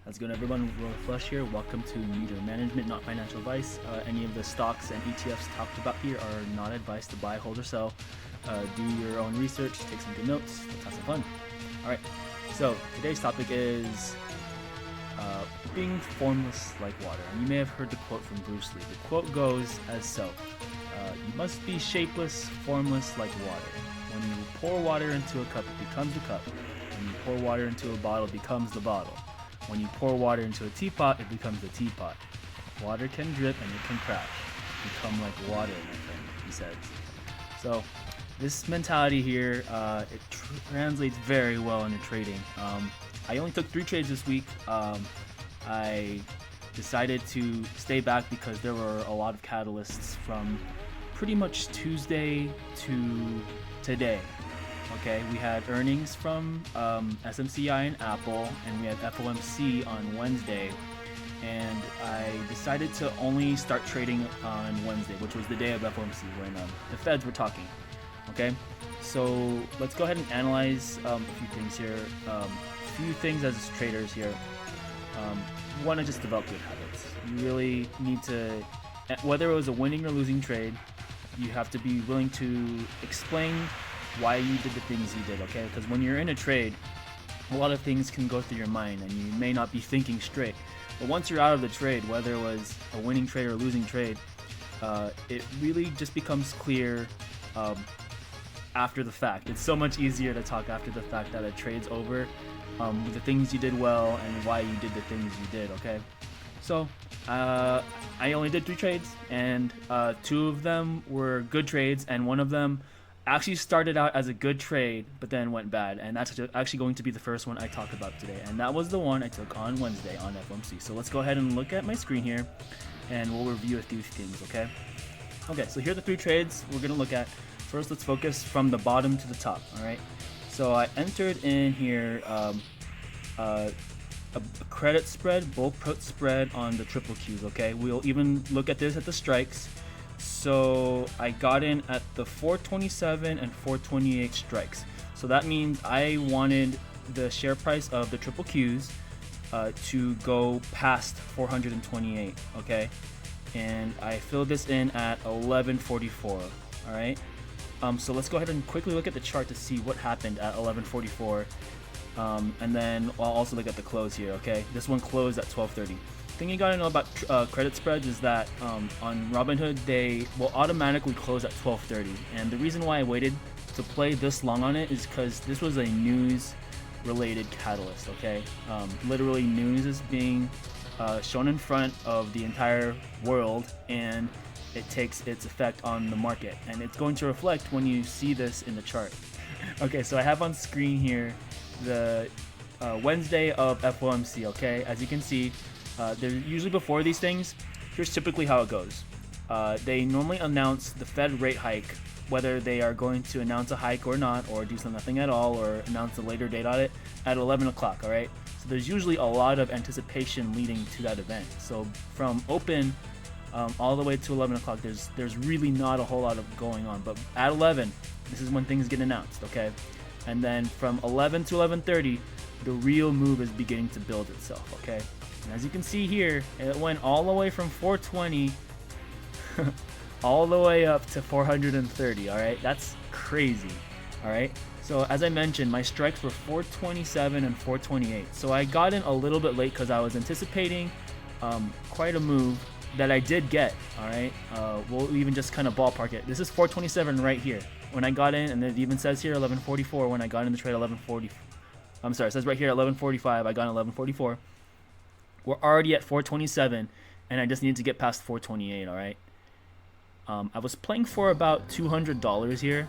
How's it going, everyone? RoyalFlush here. Welcome to Meter Management, not financial advice. Any of the stocks and ETFs talked about here are not advice to buy, hold, or sell. Do your own research, take some good notes, let's have some fun. Alright, so today's topic is being formless like water. And you may have heard the quote from Bruce Lee. The quote goes as so: you must be shapeless, formless like water. When you pour water into a cup, it becomes a cup. When you pour water into a bottle, it becomes the bottle. When you pour water into a teapot, it becomes a teapot. Water can drip and it can crash. Become like water, my friend, he says. So this mentality here, it translates very well into trading. I only took 3 trades this week. I decided to stay back because there were a lot of catalysts from pretty much Tuesday to today. Okay, we had earnings from SMCI and Apple, and we had FOMC on Wednesday, and I decided to only start trading on Wednesday, which was the day of FOMC when the Feds were talking. Okay, so let's go ahead and analyze a few things here. A few things as traders here. You want to just develop good habits. You really need to, whether it was a winning or losing trade, you have to be willing to explain why you did the things you did, okay? Because when you're in a trade, a lot of things can go through your mind and you may not be thinking straight. But once you're out of the trade, whether it was a winning trade or a losing trade, it really just becomes clear after the fact. It's so much easier to talk after the fact that a trade's over, with the things you did well and why you did the things you did, okay? So I only did 3 trades, and 2 of them were good trades, and one of them actually started out as a good trade but then went bad, and that's actually going to be the first one I talk about today, and that was the one I took on Wednesday on FOMC. So let's go ahead and look at my screen here and we'll review a few things. Okay, so here are the 3 trades we're going to look at. First, let's focus from the bottom to the top. All right, so I entered in here a credit spread, bull put spread on the triple Qs. Okay, we'll even look at this at the strikes. So I got in at the 427 and 428 strikes. So that means I wanted the share price of the triple Qs to go past 428. Okay, and I filled this in at 1144. All right. So let's go ahead and quickly look at the chart to see what happened at 1144, and then I'll also look at the close here. Okay, this one closed at 1230. Thing you gotta know about credit spreads is that on Robinhood they will automatically close at 12:30, and the reason why I waited to play this long on it is because this was a news related catalyst. Okay, literally news is being shown in front of the entire world, and it takes its effect on the market, and it's going to reflect when you see this in the chart. Okay, so I have on screen here the Wednesday of FOMC. Okay, as you can see, they're usually before these things. Here's typically how it goes. They normally announce the Fed rate hike, whether they are going to announce a hike or not, or do nothing at all, or announce a later date on it at 11 o'clock. All right. So there's usually a lot of anticipation leading to that event. So from open all the way to 11 o'clock, there's really not a whole lot of going on. But at 11, this is when things get announced. Okay. And then from 11 to 11:30, the real move is beginning to build itself. Okay. And as you can see here, it went all the way from 420 all the way up to 430. All right, that's crazy. All right, so as I mentioned, my strikes were 427 and 428. So I got in a little bit late because I was anticipating quite a move that I did get. All right, we'll even just kind of ballpark it. This is 427 right here when I got in, and it even says here 1144 when I got in the trade. 1140. I'm sorry, it says right here 1145. I got in 1144. We're already at 427, and I just need to get past 428. All right. I was playing for about $200 here,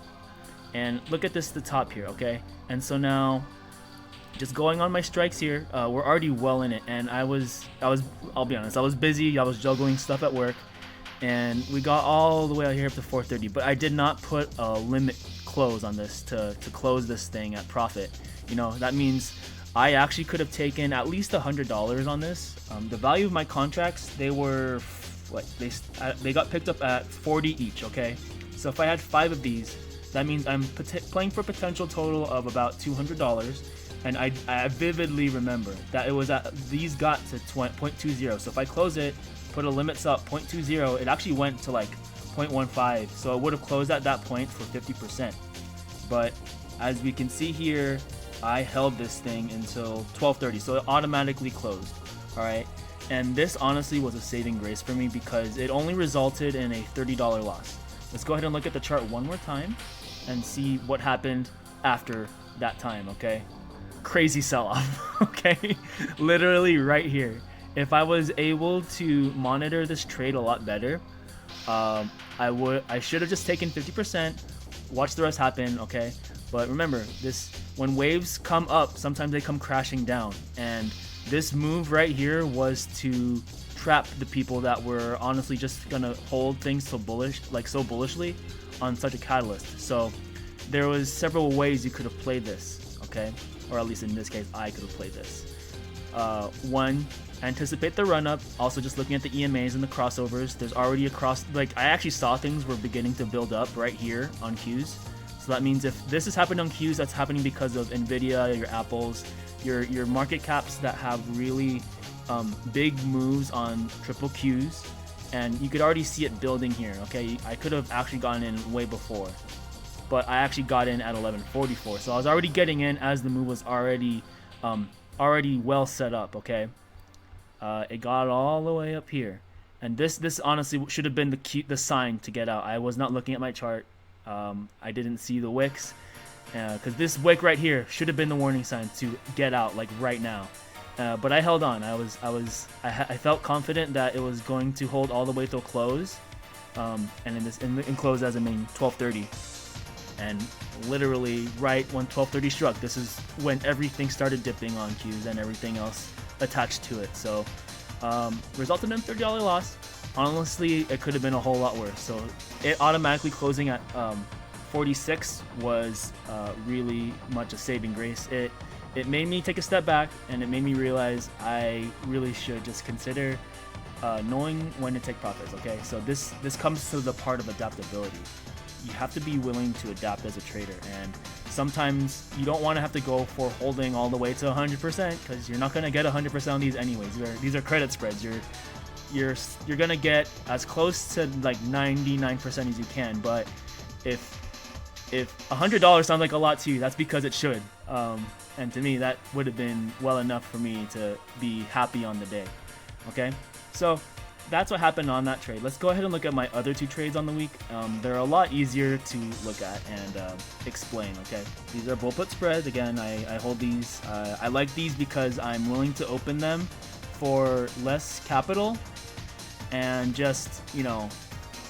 and look at this at the top here. Okay, and so now, just going on my strikes here, we're already well in it, and I'll be honest, I was busy. I was juggling stuff at work, and we got all the way out here up to 430. But I did not put a limit close on this to close this thing at profit. You know, that means I actually could have taken at least $100 on this. The value of my contracts, they were like they got picked up at 40 each. Okay, so if I had 5 of these, that means I'm playing for a potential total of about $200. And I vividly remember that it was at, these got to 0.20. So if I close it, put a limits up 0.20, it actually went to like 0.15. So it would have closed at that point for 50%. But as we can see here, I held this thing until 12:30, so it automatically closed. All right, and this honestly was a saving grace for me because it only resulted in a $30 loss. Let's go ahead and look at the chart one more time and see what happened after that time. Okay, crazy sell-off. Okay, literally right here. If I was able to monitor this trade a lot better, I should have just taken 50%, watch the rest happen. Okay, but remember, when waves come up, sometimes they come crashing down, and this move right here was to trap the people that were honestly just gonna hold things so bullishly on such a catalyst. So there was several ways you could have played this, okay, or at least in this case I could have played this. One, anticipate the run up. Also, just looking at the EMAs and the crossovers, there's already a cross, like I actually saw things were beginning to build up right here on Qs. So that means if this has happened on Qs, that's happening because of NVIDIA, your Apples, your market caps that have really big moves on triple Qs, and you could already see it building here. Okay, I could have actually gotten in way before, but I actually got in at 11:44, so I was already getting in as the move was already well set up. Okay, it got all the way up here, and this honestly should have been the sign to get out. I was not looking at my chart. I didn't see the wicks, because this wick right here should have been the warning sign to get out, like right now. But I held on. I felt confident that it was going to hold all the way till close, and in close as I mean 12:30. And literally right when 12:30 struck, this is when everything started dipping on Qs and everything else attached to it. So resulted in a $30 loss. Honestly, it could have been a whole lot worse. So it automatically closing at 46 was really much a saving grace. It made me take a step back, and it made me realize I really should just consider knowing when to take profits. Okay, so this comes to the part of adaptability. You have to be willing to adapt as a trader, and sometimes you don't want to have to go for holding all the way to 100% because you're not going to get 100% on these anyways. These are credit spreads. You're gonna get as close to like 99% as you can, but if $100 sounds like a lot to you, that's because it should. And to me, that would have been well enough for me to be happy on the day. Okay, so that's what happened on that trade. Let's go ahead and look at my other two trades on the week. They're a lot easier to look at and explain. Okay, these are bull put spreads. Again, I hold these. I like these because I'm willing to open them for less capital, and just, you know,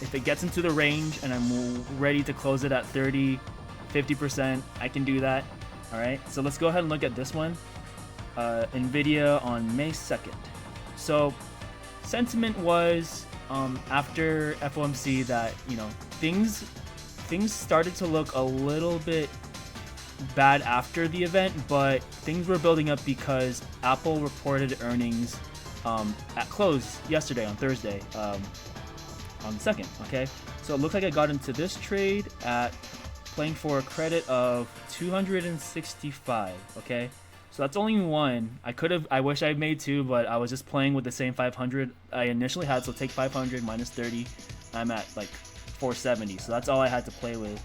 if it gets into the range and I'm ready to close it at 30, 50%, I can do that. All right, so let's go ahead and look at this one. NVIDIA on May 2nd. So sentiment was after FOMC that, you know, things started to look a little bit bad after the event, but things were building up because Apple reported earnings at close yesterday on Thursday, on the 2nd. Okay, so it looked like I got into this trade at playing for a credit of 265. Okay, so that's only one. I wish I made two, but I was just playing with the same 500 I initially had. So take 500 minus 30, I'm at like 470. So that's all I had to play with.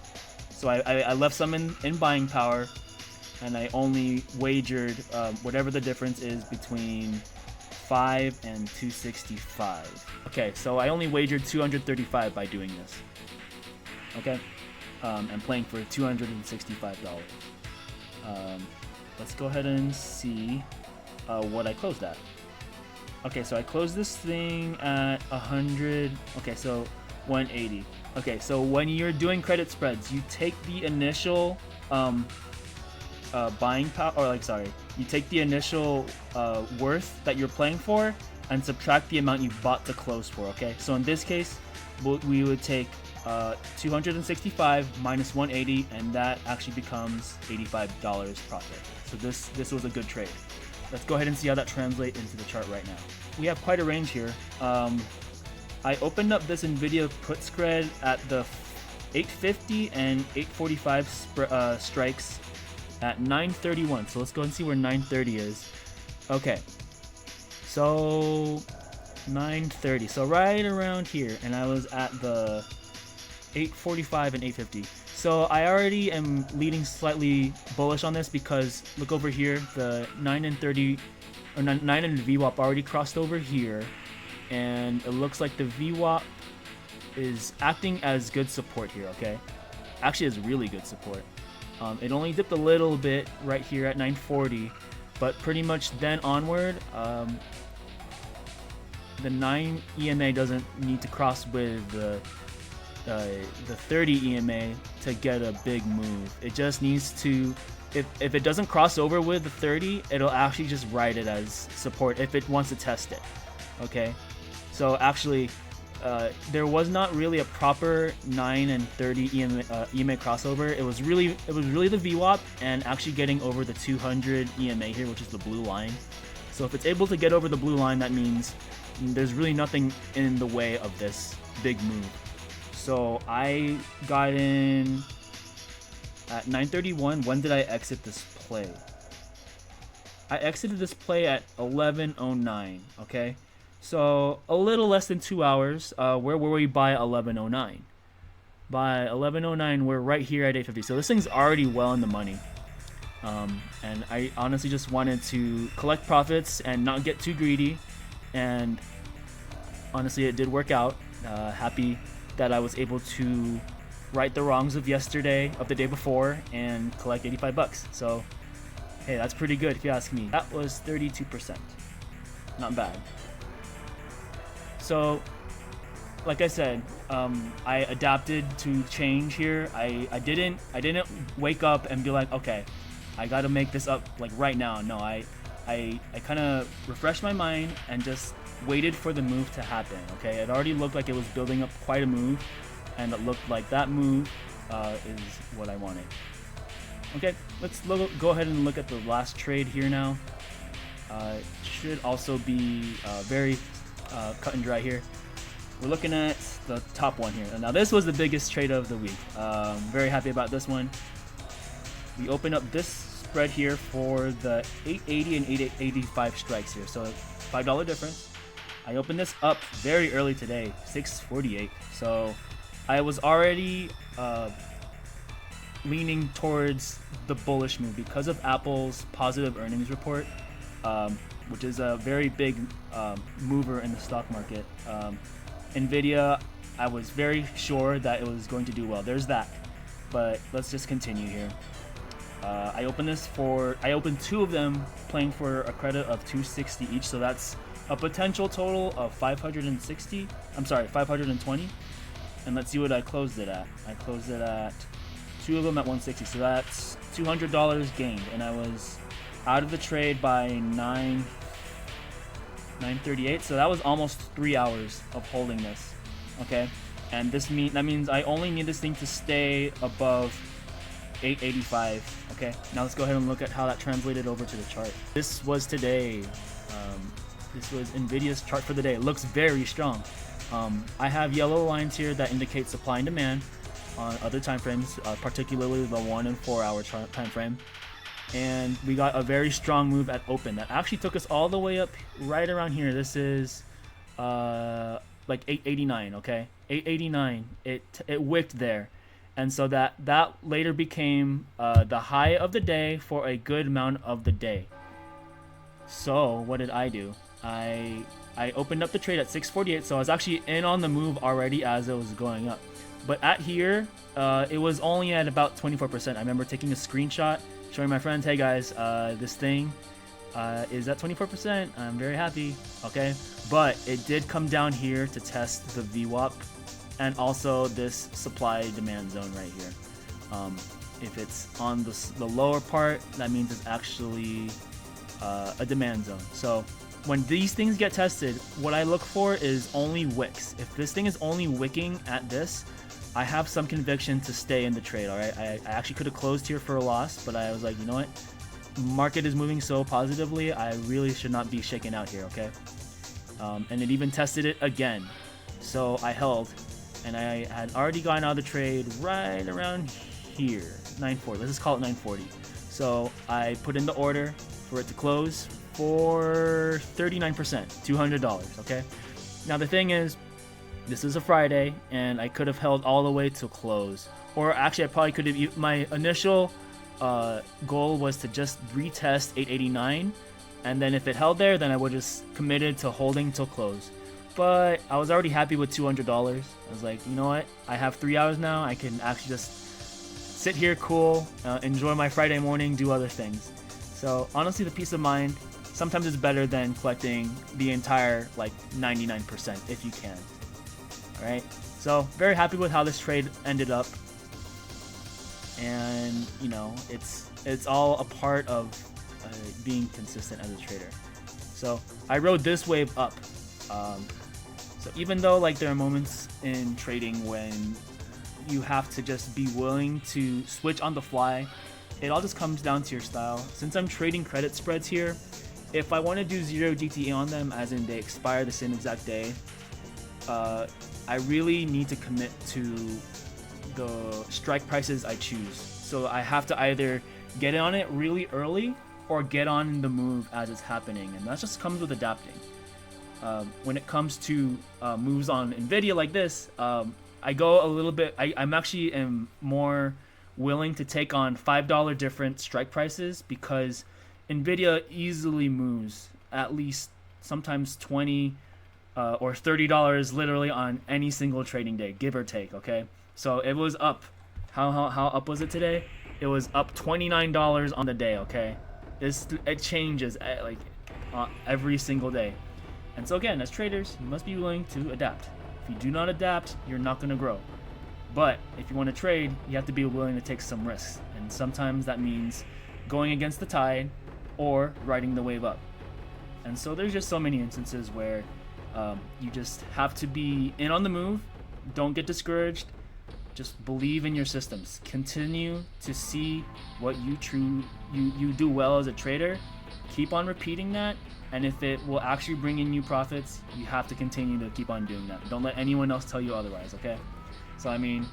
So I left some in buying power, and I only wagered whatever the difference is between 5 and 265. Okay, so I only wagered 235 by doing this. Okay, and playing for $265. Let's go ahead and see what I closed at. Okay, so I closed this thing at 100. Okay, so 180. Okay, so when you're doing credit spreads, you take the initial buying power, or like, sorry, you take the initial worth that you're playing for and subtract the amount you bought to close for. Okay, so in this case, we would take 265 minus 180, and that actually becomes $85 profit. So this was a good trade. Let's go ahead and see how that translates into the chart right now. We have quite a range here. I opened up this NVIDIA put spread at the 850 and 845 strikes at 9:31. So let's go and see where 9:30 is. Okay, so 9:30, so right around here, and I was at the 8:45 and 8:50. So I already am leading slightly bullish on this because look over here, the 9 and 30 or 9 and VWAP already crossed over here, and it looks like the VWAP is acting as good support here. Okay, actually is really good support. It only dipped a little bit right here at 9:40, but pretty much then onward, the 9 EMA doesn't need to cross with the 30 EMA to get a big move. It just needs to, if it doesn't cross over with the 30, it'll actually just write it as support if it wants to test it. Okay, so actually there was not really a proper 9 and 30 EMA crossover. It was really the VWAP and actually getting over the 200 EMA here, which is the blue line. So if it's able to get over the blue line, that means there's really nothing in the way of this big move. So I got in at 9:31. When did I exit this play? I exited this play at 11:09. Okay, so a little less than 2 hours. Where were we by 11:09? By 11:09, we're right here at 8:50. So this thing's already well in the money. And I honestly just wanted to collect profits and not get too greedy. And honestly, it did work out. Happy that I was able to right the wrongs of yesterday, of the day before, and collect 85 bucks. So, hey, that's pretty good if you ask me. That was 32%. Not bad. So, like I said, I adapted to change here. I didn't wake up and be like, okay, I gotta make this up like right now. No, I kind of refreshed my mind and just waited for the move to happen. Okay, it already looked like it was building up quite a move, and it looked like that move is what I wanted. Okay, let's go ahead and look at the last trade here now. It should also be very cut and dry here. We're looking at the top one here. Now this was the biggest trade of the week. Very happy about this one. We open up this spread here for the 880 and 885 strikes here, so $5 difference. I opened this up very early today, 6:48. So I was already leaning towards the bullish move because of Apple's positive earnings report, which is a very big mover in the stock market. NVIDIA, I was very sure that it was going to do well. There's that. But let's just continue here. I opened two of them playing for a credit of 260 each, so that's a potential total of 520. And let's see what I closed it at. I closed it at two of them at 160, so that's $200 gained, and I was out of the trade by 9:38, so that was almost 3 hours of holding this. Okay, and that means I only need this thing to stay above 885. Okay, now let's go ahead and look at how that translated over to the chart. This was today. This was NVIDIA's chart for the day. It looks very strong. I have yellow lines here that indicate supply and demand on other time frames, particularly the 1 and 4 hour time frame. And we got a very strong move at open that actually took us all the way up right around here. This is like 889. Okay, 889. It wicked there. And so that later became the high of the day for a good amount of the day. So what did I do? I opened up the trade at 6:48, so I was actually in on the move already as it was going up. But at here, it was only at about 24%. I remember taking a screenshot, showing my friends, hey guys, this thing is at 24%. I'm very happy. Okay, but it did come down here to test the VWAP and also this supply demand zone right here. If it's on the lower part, that means it's actually a demand zone. So when these things get tested, what I look for is only wicks. If this thing is only wicking at this, I have some conviction to stay in the trade. All right, I actually could have closed here for a loss, but I was like, you know what, market is moving so positively, I really should not be shaken out here. Okay, and it even tested it again, so I held, and I had already gotten out of the trade right around here, 940. Let's just call it 940. So I put in the order for it to close for 39%, $200, okay? Now the thing is, this is a Friday, and I could have held all the way to close. Or actually, I probably could have, my initial goal was to just retest 889, and then if it held there, then I would just committed to holding till close. But I was already happy with $200. I was like, you know what? I have 3 hours now. I can actually just sit here cool, enjoy my Friday morning, do other things. So honestly, the peace of mind, sometimes it's better than collecting the entire like 99% if you can. All right. So very happy with how this trade ended up. And you know, it's all a part of being consistent as a trader. So I rode this wave up. So even though like there are moments in trading when you have to just be willing to switch on the fly, it all just comes down to your style. Since I'm trading credit spreads here, if I want to do 0 DTE on them, as in they expire the same exact day, I really need to commit to the strike prices I choose. So I have to either get on it really early or get on the move as it's happening, and that just comes with adapting. When it comes to moves on NVIDIA like this, I go a little bit, I'm actually am more willing to take on $5 different strike prices because NVIDIA easily moves at least sometimes $20 or $30 literally on any single trading day, give or take, okay? So it was up. How up was it today? It was up $29 on the day, okay? It changes like every single day. And so again, as traders, you must be willing to adapt. If you do not adapt, you're not going to grow. But if you want to trade, you have to be willing to take some risks. And sometimes that means going against the tide or riding the wave up. And so there's just so many instances where you just have to be in on the move. Don't get discouraged. Just believe in your systems. Continue to see what you do well as a trader. Keep on repeating that. And if it will actually bring in you profits, you have to continue to keep on doing that. Don't let anyone else tell you otherwise, okay? So, I mean,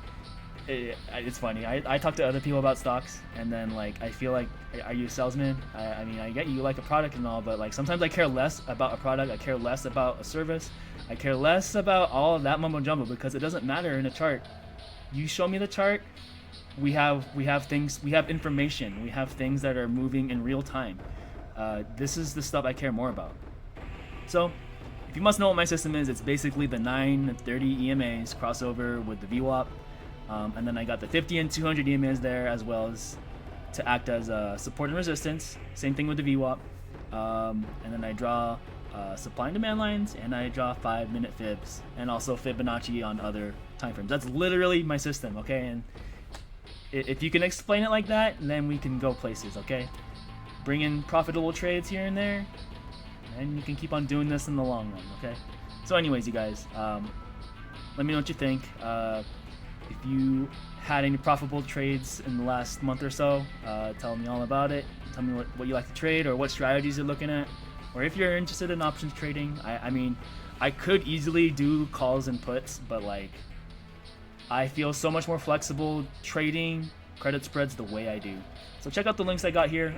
it's funny. I talk to other people about stocks, and then, like, I feel like, are you a salesman? I mean, I get you like a product and all, but, like, sometimes I care less about a product. I care less about a service. I care less about all of that mumbo-jumbo because it doesn't matter in a chart. You show me the chart, we have things, we have information, we have things that are moving in real time. This is the stuff I care more about. So, if you must know what my system is, it's basically the 930 EMAs crossover with the VWAP, and then I got the 50 and 200 EMAs there as well as to act as support and resistance. Same thing with the VWAP, and then I draw supply and demand lines, and I draw 5-minute fibs, and also Fibonacci on other time frames. That's literally my system, okay? And if you can explain it like that, then we can go places, okay? Bring in profitable trades here and there, and you can keep on doing this in the long run, okay? So anyways, you guys, let me know what you think. If you had any profitable trades in the last month or so, tell me all about it. Tell me what you like to trade or what strategies you're looking at. Or if you're interested in options trading, I mean, I could easily do calls and puts, but like, I feel so much more flexible trading credit spreads the way I do. So check out the links I got here.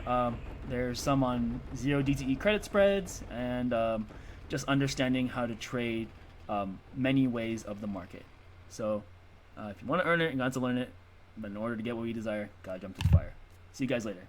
There's some on 0 DTE credit spreads and just understanding how to trade many ways of the market. So if you want to earn it, you got to learn it. But in order to get what you desire, gotta jump to the fire. See you guys later.